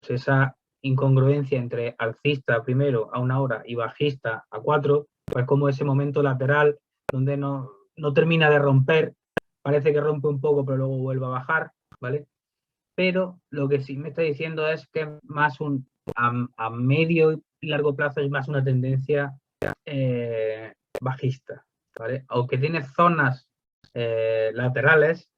esa incongruencia entre alcista primero a 1 hora y bajista a 4, pues como ese momento lateral donde no termina de romper, parece que rompe un poco pero luego vuelve a bajar, ¿vale? Pero lo que sí me está diciendo es que más a medio y largo plazo es más una tendencia bajista, ¿vale? Aunque tiene zonas laterales,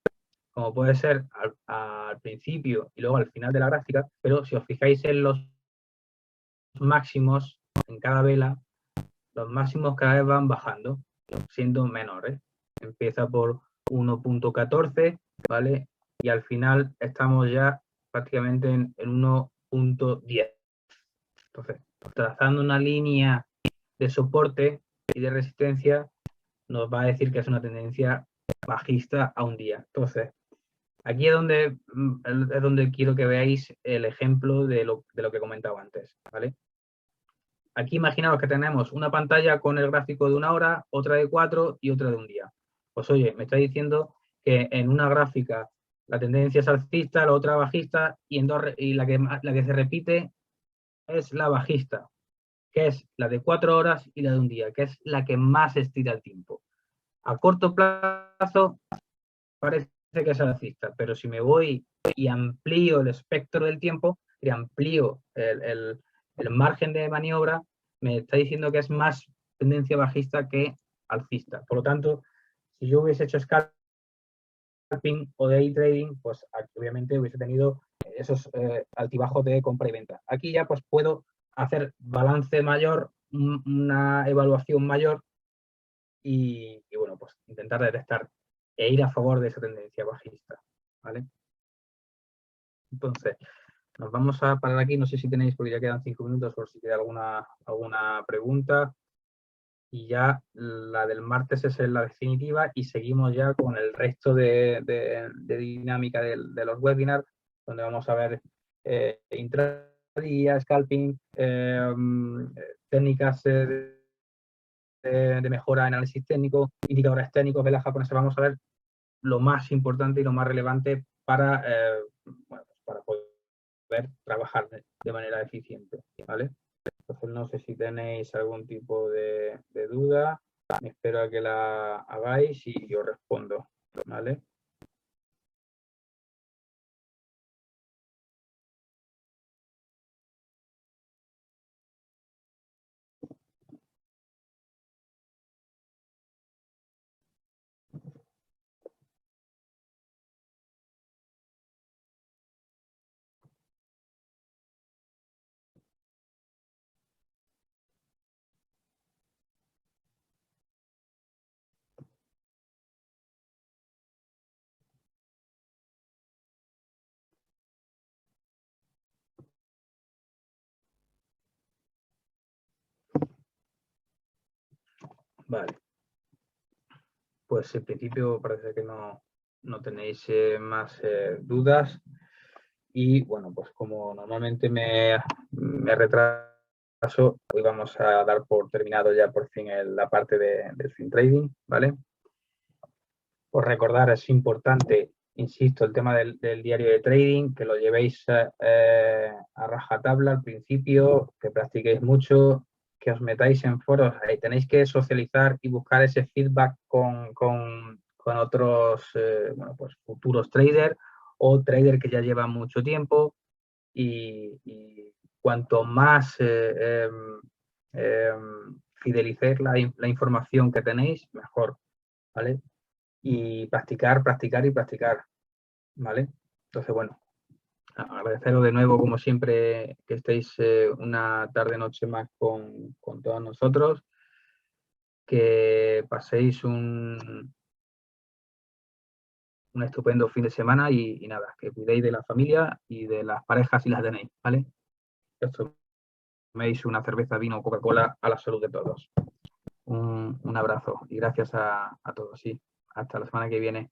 como puede ser al principio y luego al final de la gráfica, pero si os fijáis en los máximos en cada vela, los máximos cada vez van bajando, siendo menores. Empieza por 1.14, ¿vale? Y al final estamos ya prácticamente en 1.10. Entonces, trazando una línea de soporte y de resistencia, nos va a decir que es una tendencia bajista a un día. Entonces, aquí es donde quiero que veáis el ejemplo de lo que comentaba antes, ¿vale? Aquí imaginaos que tenemos una pantalla con el gráfico de 1 hora, otra de 4 y otra de un día. Pues oye, me está diciendo que en una gráfica la tendencia es alcista, la otra bajista, y la que se repite es la bajista, que es la de 4 horas y la de un día, que es la que más estira el tiempo. A corto plazo parece que es alcista, pero si me voy y amplío el espectro del tiempo y amplío el margen de maniobra, me está diciendo que es más tendencia bajista que alcista. Por lo tanto, si yo hubiese hecho scalping o day trading, pues obviamente hubiese tenido esos altibajos de compra y venta. Aquí ya pues puedo hacer balance mayor, una evaluación mayor y bueno, pues intentar detectar e ir a favor de esa tendencia bajista, ¿vale? Entonces, nos vamos a parar aquí, no sé si tenéis, porque ya quedan 5 minutos, por si queda alguna pregunta. Y ya la del martes es la definitiva y seguimos ya con el resto de dinámica de los webinars, donde vamos a ver intradía, scalping, técnicas de mejora, análisis técnico, indicadores técnicos, velas japonesas. Vamos a ver lo más importante y lo más relevante para, bueno, para poder trabajar de manera eficiente, ¿vale? Entonces no sé si tenéis algún tipo de duda, me espero a que la hagáis y yo respondo, ¿vale? Vale, pues en principio parece que no tenéis más dudas y bueno, pues como normalmente me retraso, hoy vamos a dar por terminado ya por fin la parte del swing trading, ¿vale? Pues recordar, es importante insisto, el tema del diario de trading, que lo llevéis a rajatabla al principio, que practiquéis mucho, que os metáis en foros, ahí tenéis que socializar y buscar ese feedback con otros bueno, pues futuros traders o traders que ya llevan mucho tiempo y cuanto más fidelicéis la información que tenéis, mejor, ¿vale? Y practicar, practicar y practicar, ¿vale? Entonces, bueno, agradeceros de nuevo, como siempre, que estéis una tarde-noche más con todos nosotros, que paséis un estupendo fin de semana y nada, que cuidéis de la familia y de las parejas si las tenéis, ¿vale? Que os toméis una cerveza, vino o Coca-Cola a la salud de todos. Un abrazo y gracias a todos, sí. Hasta la semana que viene.